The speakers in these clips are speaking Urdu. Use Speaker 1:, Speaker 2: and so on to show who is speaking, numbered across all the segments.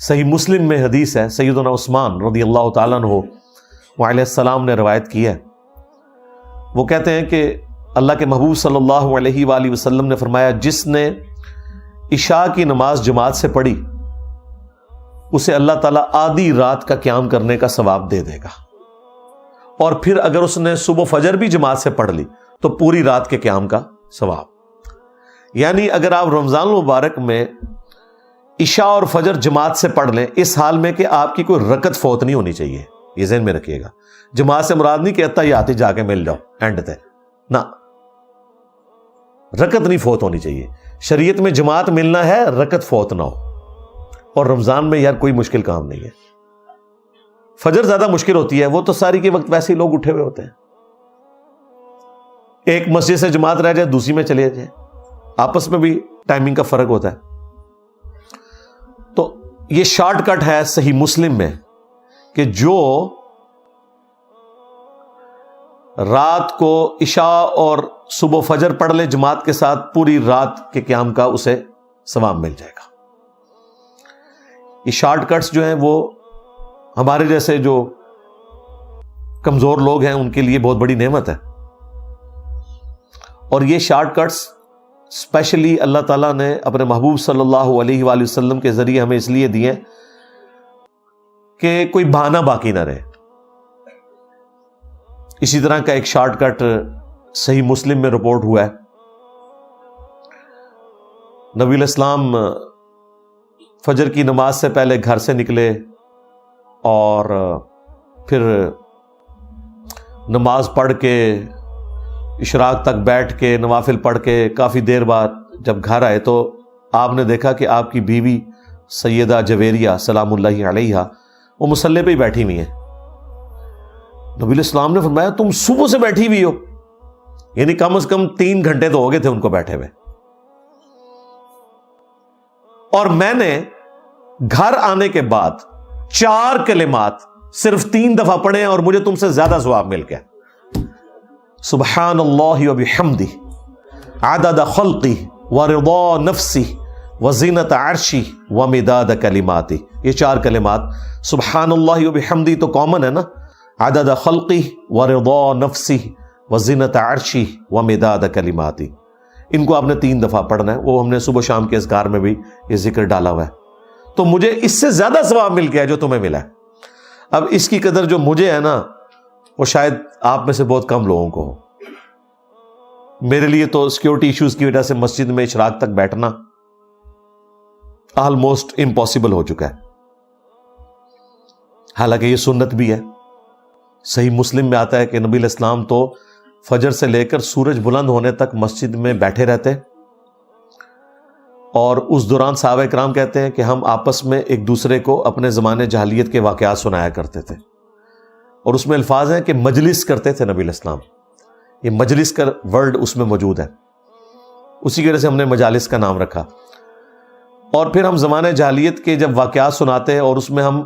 Speaker 1: صحیح مسلم میں حدیث ہے، سیدنا عثمان رضی اللہ تعالیٰ عنہ علیہ السلام نے روایت کی ہے. وہ کہتے ہیں کہ اللہ کے محبوب صلی اللہ علیہ وآلہ وسلم نے فرمایا، جس نے عشاء کی نماز جماعت سے پڑھی اسے اللہ تعالیٰ آدھی رات کا قیام کرنے کا ثواب دے دے گا، اور پھر اگر اس نے صبح فجر بھی جماعت سے پڑھ لی تو پوری رات کے قیام کا ثواب. یعنی اگر آپ رمضان المبارک میں عشاء اور فجر جماعت سے پڑھ لیں، اس حال میں کہ آپ کی کوئی رکعت فوت نہیں ہونی چاہیے، یہ ذہن میں رکھیے گا. جماعت سے مراد نہیں کہتا یہ آتی جا کے مل جاؤ اینڈ تے، نہ، رکعت نہیں فوت ہونی چاہیے. شریعت میں جماعت ملنا ہے، رکعت فوت نہ ہو. اور رمضان میں یار کوئی مشکل کام نہیں ہے. فجر زیادہ مشکل ہوتی ہے، وہ تو ساری کے وقت ویسے ہی لوگ اٹھے ہوئے ہوتے ہیں. ایک مسجد سے جماعت رہ جائے دوسری میں چلے جائے، آپس میں بھی ٹائمنگ کا فرق ہوتا ہے. تو یہ شارٹ کٹ ہے صحیح مسلم میں کہ جو رات کو عشاء اور صبح فجر پڑھ لے جماعت کے ساتھ، پوری رات کے قیام کا اسے ثواب مل جائے گا. یہ شارٹ کٹس جو ہیں وہ ہمارے جیسے جو کمزور لوگ ہیں ان کے لیے بہت بڑی نعمت ہے. اور یہ شارٹ کٹس اسپیشلی اللہ تعالیٰ نے اپنے محبوب صلی اللہ علیہ وآلہ وسلم کے ذریعے ہمیں اس لیے دیے کہ کوئی بہانہ باقی نہ رہے. اسی طرح کا ایک شارٹ کٹ صحیح مسلم میں رپورٹ ہوا ہے. نبی الاسلام فجر کی نماز سے پہلے گھر سے نکلے اور پھر نماز پڑھ کے اشراق تک بیٹھ کے نوافل پڑھ کے کافی دیر بعد جب گھر آئے تو آپ نے دیکھا کہ آپ کی بیوی سیدہ جویریہ سلام اللہ علیہا وہ مصلی پہ ہی بیٹھی ہوئی ہیں. نبی الاسلام نے فرمایا تم صبح سے بیٹھی ہوئی ہو، یعنی کم از کم 3 گھنٹے تو ہو گئے تھے ان کو بیٹھے ہوئے، اور میں نے گھر آنے کے بعد 4 کلمات صرف 3 دفعہ پڑھے اور مجھے تم سے زیادہ ثواب مل گیا. سبحان اللہ وبحمدہ عدد خلقہ ورضا نفسہ وزینت عرشہ ومداد کلماتہ. یہ 4 کلمات سبحان اللہ وبحمدہ تو کامن ہے نا، عدد خلقہ ورضا نفسہ وزینت عرشہ ومداد کلماتہ، ان کو آپ نے 3 دفعہ پڑھنا ہے. وہ ہم نے صبح شام کے اذکار میں بھی یہ ذکر ڈالا ہوا ہے. تو مجھے اس سے زیادہ ثواب مل گیا جو تمہیں ملا ہے. اب اس کی قدر جو مجھے ہے نا وہ شاید آپ میں سے بہت کم لوگوں کو ہو. میرے لیے تو سیکیورٹی ایشوز کی وجہ سے مسجد میں اشراق تک بیٹھنا آلموسٹ امپاسبل ہو چکا ہے، حالانکہ یہ سنت بھی ہے. صحیح مسلم میں آتا ہے کہ نبی الاسلام تو فجر سے لے کر سورج بلند ہونے تک مسجد میں بیٹھے رہتے، اور اس دوران صحابہ کرام کہتے ہیں کہ ہم آپس میں ایک دوسرے کو اپنے زمانے جاہلیت کے واقعات سنایا کرتے تھے. اور اس میں الفاظ ہیں کہ مجلس کرتے تھے نبی الاسلام. یہ مجلس کا ورڈ اس میں موجود ہے، اسی کی وجہ سے ہم نے مجالس کا نام رکھا. اور پھر ہم زمانے جاہلیت کے جب واقعات سناتے اور اس میں ہم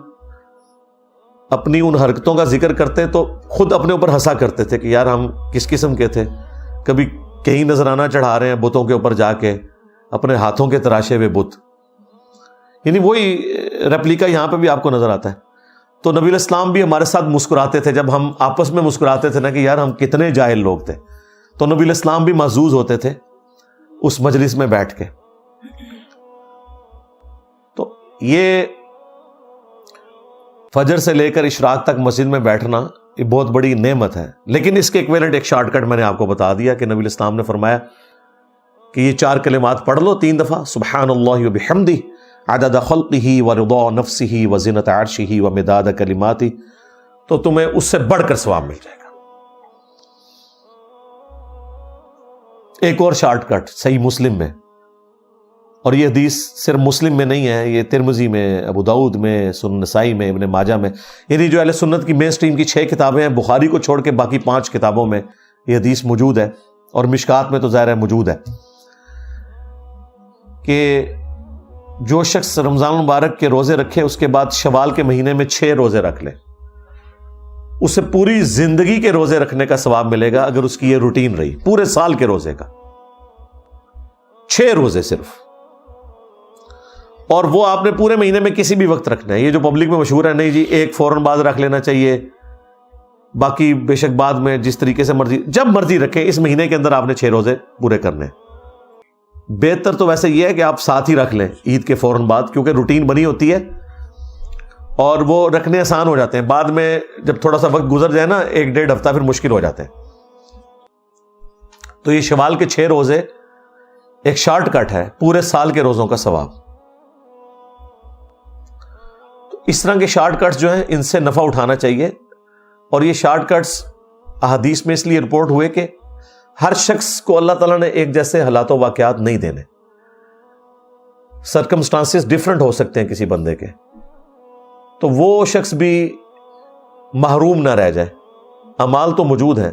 Speaker 1: اپنی ان حرکتوں کا ذکر کرتے تو خود اپنے اوپر ہنسا کرتے تھے کہ یار ہم کس قسم کے تھے. کبھی کہیں نذرانہ چڑھا رہے ہیں بتوں کے اوپر جا کے، اپنے ہاتھوں کے تراشے ہوئے بت، یعنی وہی ریپلیکا یہاں پہ بھی آپ کو نظر آتا ہے. تو نبی الاسلام بھی ہمارے ساتھ مسکراتے تھے جب ہم آپس میں مسکراتے تھے نا کہ یار ہم کتنے جاہل لوگ تھے. تو نبی الاسلام بھی محظوظ ہوتے تھے اس مجلس میں بیٹھ کے. تو یہ فجر سے لے کر اشراق تک مسجد میں بیٹھنا یہ بہت بڑی نعمت ہے. لیکن اس کے ایکویلنٹ ایک شارٹ کٹ میں نے آپ کو بتا دیا کہ نبی الاسلام نے فرمایا کہ یہ 4 کلمات پڑھ لو 3 دفعہ، سبحان اللہ وبحمدہ عدد خلقہ ورضا نفسہ وزینت عرشہ ومداد کلماتہ، تو تمہیں اس سے بڑھ کر ثواب مل جائے گا. ایک اور شارٹ کٹ صحیح مسلم میں، اور یہ حدیث صرف مسلم میں نہیں ہے، یہ ترمذی میں، ابو داؤد میں، سنن نسائی میں، ابن ماجہ میں، یعنی جو اہل سنت کی مین سٹریم کی 6 کتابیں ہیں، بخاری کو چھوڑ کے باقی 5 کتابوں میں یہ حدیث موجود ہے، اور مشکات میں تو ظاہر ہے موجود ہے کہ جو شخص رمضان المبارک کے روزے رکھے اس کے بعد شوال کے مہینے میں 6 روزے رکھ لے، اسے پوری زندگی کے روزے رکھنے کا ثواب ملے گا اگر اس کی یہ روٹین رہی، پورے سال کے روزے کا 6 روزے صرف. اور وہ آپ نے پورے مہینے میں کسی بھی وقت رکھنا ہے. یہ جو پبلک میں مشہور ہے نہیں جی ایک فوراً بعد رکھ لینا چاہیے, باقی بے شک بعد میں جس طریقے سے مرضی, جب مرضی رکھیں, اس مہینے کے اندر آپ نے 6 روزے پورے کرنے. بہتر تو ویسے یہ ہے کہ آپ ساتھ ہی رکھ لیں عید کے فوراً بعد, کیونکہ روٹین بنی ہوتی ہے اور وہ رکھنے آسان ہو جاتے ہیں. بعد میں جب تھوڑا سا وقت گزر جائے نا 1-1.5 ہفتہ, پھر مشکل ہو جاتے ہیں. تو یہ شوال کے 6 روزے ایک شارٹ کٹ ہے پورے سال کے روزوں کا ثواب. تو اس طرح کے شارٹ کٹس جو ہیں ان سے نفع اٹھانا چاہیے. اور یہ شارٹ کٹس احادیث میں اس لیے رپورٹ ہوئے کہ ہر شخص کو اللہ تعالیٰ نے ایک جیسے حالات و واقعات نہیں دینے. سرکمسٹانسز ڈفرنٹ ہو سکتے ہیں کسی بندے کے, تو وہ شخص بھی محروم نہ رہ جائے. اعمال تو موجود ہیں.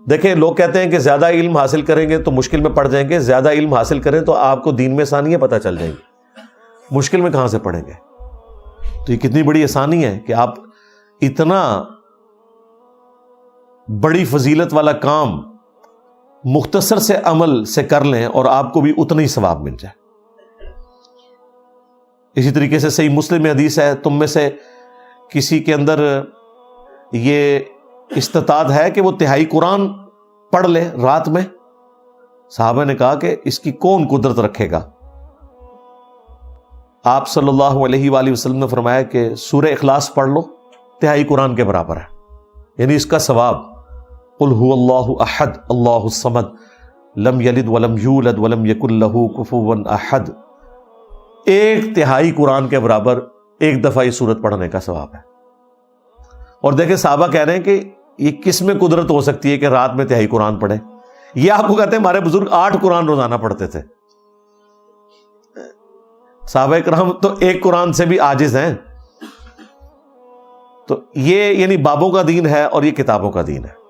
Speaker 1: دیکھیں لوگ کہتے ہیں کہ زیادہ علم حاصل کریں گے تو مشکل میں پڑ جائیں گے, زیادہ علم حاصل کریں تو آپ کو دین میں آسانیاں پتہ چل جائیں گی, مشکل میں کہاں سے پڑیں گے. تو یہ کتنی بڑی آسانی ہے کہ آپ اتنا بڑی فضیلت والا کام مختصر سے عمل سے کر لیں اور آپ کو بھی اتنا ہی ثواب مل جائے. اسی طریقے سے صحیح مسلم میں حدیث ہے, تم میں سے کسی کے اندر یہ استطاعت ہے کہ وہ 1/3 قرآن پڑھ لے رات میں. صحابہ نے کہا کہ اس کی کون قدرت رکھے گا. آپ صلی اللہ علیہ وآلہ وسلم نے فرمایا کہ سورہ اخلاص پڑھ لو, 1/3 قرآن کے برابر ہے. یعنی اس کا ثواب. قل هو اللہ احد اللہ الصمد لم یلد ولم یولد ولم یکن لہ کفوا احد. 1/3 قرآن کے برابر ایک دفعہ یہ سورت پڑھنے کا ثواب ہے. اور دیکھیں صحابہ کہہ رہے ہیں کہ یہ کس میں قدرت ہو سکتی ہے کہ رات میں 1/3 قرآن پڑھیں. یہ آپ کو کہتے ہیں ہمارے بزرگ 8 قرآن روزانہ پڑھتے تھے. صحابہ کرام تو 1 قرآن سے بھی عاجز ہیں. تو یہ یعنی بابوں کا دین ہے اور یہ کتابوں کا دین ہے.